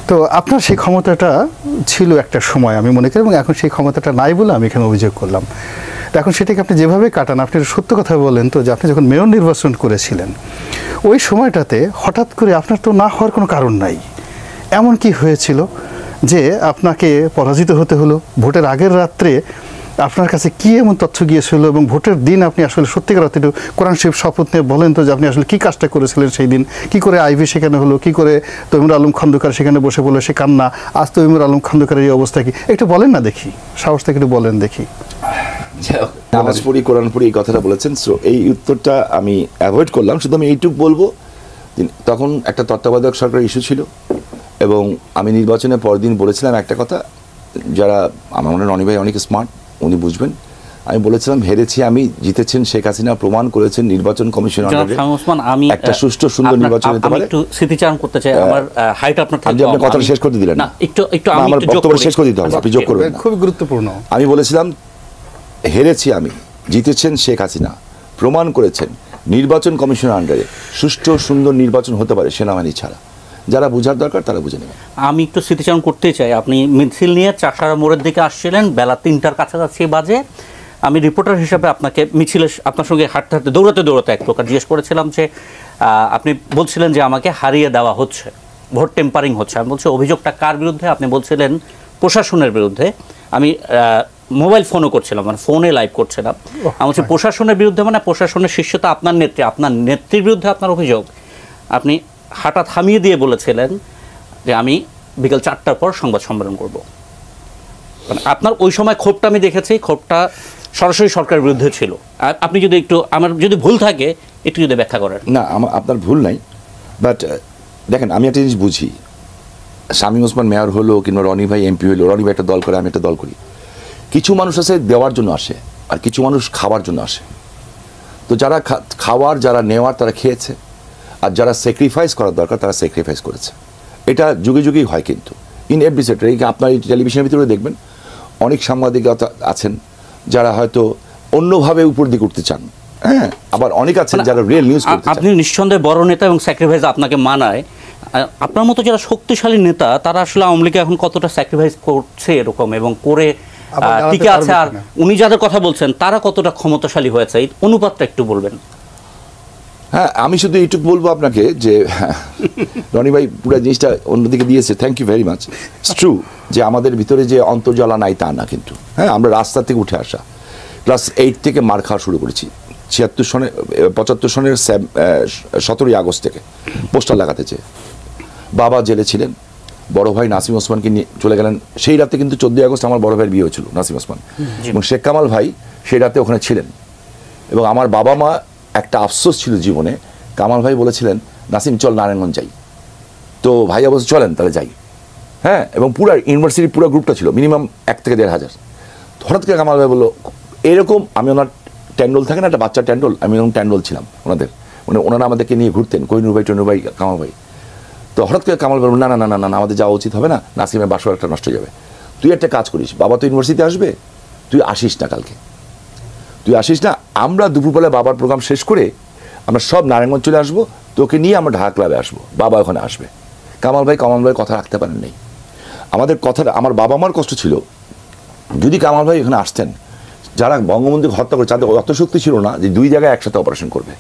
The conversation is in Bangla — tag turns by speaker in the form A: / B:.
A: তো আপনার সেই ক্ষমতাটা ছিল একটা সময় আমি মনে করি, এবং এখন সেই ক্ষমতাটা নাই বলে আমি এখানে অভিযোগ করলাম। তো এখন সেটাকে আপনি যেভাবে কাটান, আপনি সত্য কথা বলেন তো, যে আপনি যখন মেয়র নির্বাচন করেছিলেন ওই সময়টাতে হঠাৎ করে আপনার তো না হওয়ার কোনো কারণ নাই, এমন কি হয়েছিল যে আপনাকে পরাজিত হতে হলো? ভোটের আগের রাত্রে আপনার কাছে কি এমন তথ্য গিয়েছিল, এবং ভোটের দিন আপনি আসলে সত্যিকার অর্থে একটু কোরআন শরীফ শপথ নিয়ে বলেন তো, যে আপনি আসলে কী কাজটা করেছিলেন সেই দিন? কী করে আইভি সেখানে হলো, কী করে তৈমুর আলম খন্দকার সেখানে বসে বলে সে কান্না, আজ তৈমুর আলম খন্দকারের এই অবস্থা কি? একটু বলেন না দেখি, সাহস থেকে একটু বলেন দেখি।
B: নামাজ পড়ি, কোরআন পড়ি, এই কথাটা বলেছেন, সো এই উত্তরটা আমি অ্যাভয়েড করলাম। শুধু আমি এইটুকু বলবো, তখন একটা তত্ত্বাবধায়ক সরকার ইস্যু ছিল, এবং আমি নির্বাচনের পরদিন বলেছিলাম একটা কথা, যারা আমার মনে হয় রনি ভাই অনেক স্মার্ট, উনি বুঝবেন। আমি বলেছিলাম হেরেছি আমি, জিতেছেন শেখ হাসিনা, প্রমাণ করেছেন নির্বাচন কমিশন
C: আমি
B: একটা সুষ্ঠু সুন্দর নির্বাচন হতে পারে।
C: একটু স্মৃতিচারণ করতে চাই, আমার হাইট আপনার থেকে
B: আপনি কথাটা শেষ করতে দিলেন না,
C: একটু
B: আমার বক্তব্য শেষ করে দিতে হবে, আপনি যোগ করবেন।
A: খুবই গুরুত্বপূর্ণ।
B: আমি বলেছিলাম হেরেছি আমি, জিতেছেন শেখ হাসিনা, প্রমাণ করেছেন নির্বাচন কমিশনের আন্ডারে সুষ্ঠু সুন্দর নির্বাচন হতে পারে সেনাবাহিনী ছাড়া। যারা বোঝার দরকার তারা বুঝে নেবেন।
C: আমি একটু স্মৃতিচারণ করতে চাই, আপনি মিছিল নিয়ে চাষারা মোড়ের দিকে আসছিলেন, বেলা ৩টার কাছাকাছি বাজে। আমি রিপোর্টার হিসাবে আপনাকে মিছিলে আপনার সঙ্গে হাঁটতে হাঁটতে দৌড়াতে এক প্রকার জিজ্ঞেস করেছিলাম যে আপনি বলছিলেন যে আমাকে হারিয়ে দেওয়া হচ্ছে, ভোট টেম্পারিং হচ্ছে। আমি বলছি অভিযোগটা কার বিরুদ্ধে? আপনি বলছিলেন প্রশাসনের বিরুদ্ধে। আমি মোবাইল ফোনও করছিলাম, মানে ফোনে লাইভ করছিলাম। আমি বলছি প্রশাসনের বিরুদ্ধে, মানে প্রশাসনের শীর্ষতা আপনার নেত্রীর বিরুদ্ধে আপনার অভিযোগ। আপনি হাঁটা থামিয়ে দিয়ে বলেছিলেন যে আমি বিকেল 4টার পর সংবাদ সম্মেলন করব। মানে আপনার ওই সময় ক্ষোভটা আমি দেখেছি, ক্ষোভটা সরাসরি সরকারের বিরুদ্ধে ছিল। আপনি যদি একটু, আমার যদি ভুল থাকে একটু যদি ব্যাখ্যা করেন।
B: না, আপনার ভুল নাই, বাট দেখেন আমি একটা জিনিস বুঝি, শামীম ওসমান মেয়র হলো কিংবা রনি ভাই এমপি হলো, রনি ভাই একটা দল করে, আমি একটা দল করি। কিছু মানুষ আছে দেওয়ার জন্য আসে, আর কিছু মানুষ খাওয়ার জন্য আসে। তো যারা খাওয়ার, যারা নেওয়ার, তারা খেয়েছে, আর যারা স্যাক্রিফাইস করার দরকার তারা স্যাক্রিফাইস করেছে। এটা যুগে যুগেই হয়, কিন্তু ইন এভরি সেক্টর। আপনার এই টেলিভিশনের ভিতরে দেখবেন অনেক সাংবাদিকতা আছেন যারা হয়তো অন্যভাবে উপর দিকে উঠতে চান, হ্যাঁ, আবার অনেক আছেন যারা রিয়েল নিউজ করতে চান।
C: আপনি নিঃসন্দেহে বড় নেতা এবং স্যাক্রিফাইস আপনাকে মানায়। আপনার মতো যারা শক্তিশালী নেতা তারা আসলে আওয়ামী লীগে এখন কতটা স্যাক্রিফাইস করছে এরকম এবং করে টিকে আছে, আর উনি যাদের কথা বলছেন তারা কতটা ক্ষমতাশালী হয়েছে, এই অনুপাতটা একটু বলবেন।
B: হ্যাঁ, আমি শুধু এইটুকু বলবো আপনাকে যে রনি ভাই পুরো জিনিসটা অন্যদিকে দিয়েছে, thank you very much. It's true যে আমাদের ভিতরে যে অন্তর্জ্বালা নাই তা না, কিন্তু হ্যাঁ, আমরা রাস্তা থেকে উঠে আসা, ক্লাস 8 থেকে মার খাওয়া শুরু করেছি। 75 সনের 17ই আগস্ট থেকে পোস্টার লাগাতে চেয়ে বাবা জেলে ছিলেন, বড় ভাই নাসিম ওসমানকে নিয়ে চলে গেলেন। সেই রাতে কিন্তু 14ই আগস্ট আমার বড় ভাইয়ের বিয়ে হয়েছিল, নাসিম ওসমান, এবং শেখ কামাল ভাই সেই রাতে ওখানে ছিলেন। এবং আমার বাবা মা একটা আফসোস ছিল জীবনে, কামাল ভাই বলেছিলেন নাসিম চল নারায়ণগঞ্জ যাই, তো ভাই অবশ্য চলেন তাহলে যাই, হ্যাঁ। এবং পুরো ইউনিভার্সিটির পুরো গ্রুপটা ছিল মিনিমাম 1 থেকে 1,500। হঠাৎ করে কামাল ভাই বললো এরকম, আমি ওনার ট্যান্ডল থাকে না, একটা বাচ্চা ট্যান্ডল, আমি ওরকম ট্যান্ডল ছিলাম ওনাদের, মানে ওনারা আমাদেরকে নিয়ে ঘুরতেন, কোহিনুর ভাই, টনুর ভাই, কামাল ভাই। তো হঠাৎ করে কামাল ভাই বলল না না না না না আমাদের যাওয়া উচিত হবে না, নাসিমের বাসর একটা নষ্ট হয়ে যাবে, তুই একটা কাজ করিস, বাবা তো ইউনিভার্সিটিতে আসবে, তুই আসিস না কালকে, তুই আসিস না, আমরা দুপুরবেলা বাবার প্রোগ্রাম শেষ করে আমরা সব নারায়ণগঞ্জ চলে আসবো, তোকে নিয়ে আমরা ঢাকা ক্লাবে আসবো, বাবা ওখানে আসবে। কামাল ভাই কথা রাখতে পারেন নাই। আমাদের কথাটা, আমার বাবা মার কষ্ট ছিল, যদি কামাল ভাই এখানে আসতেন, যারা বঙ্গবন্ধুকে হত্যা করে তাদের অত শক্তি ছিল না যে 2 জায়গায় একসাথে অপারেশন করবে।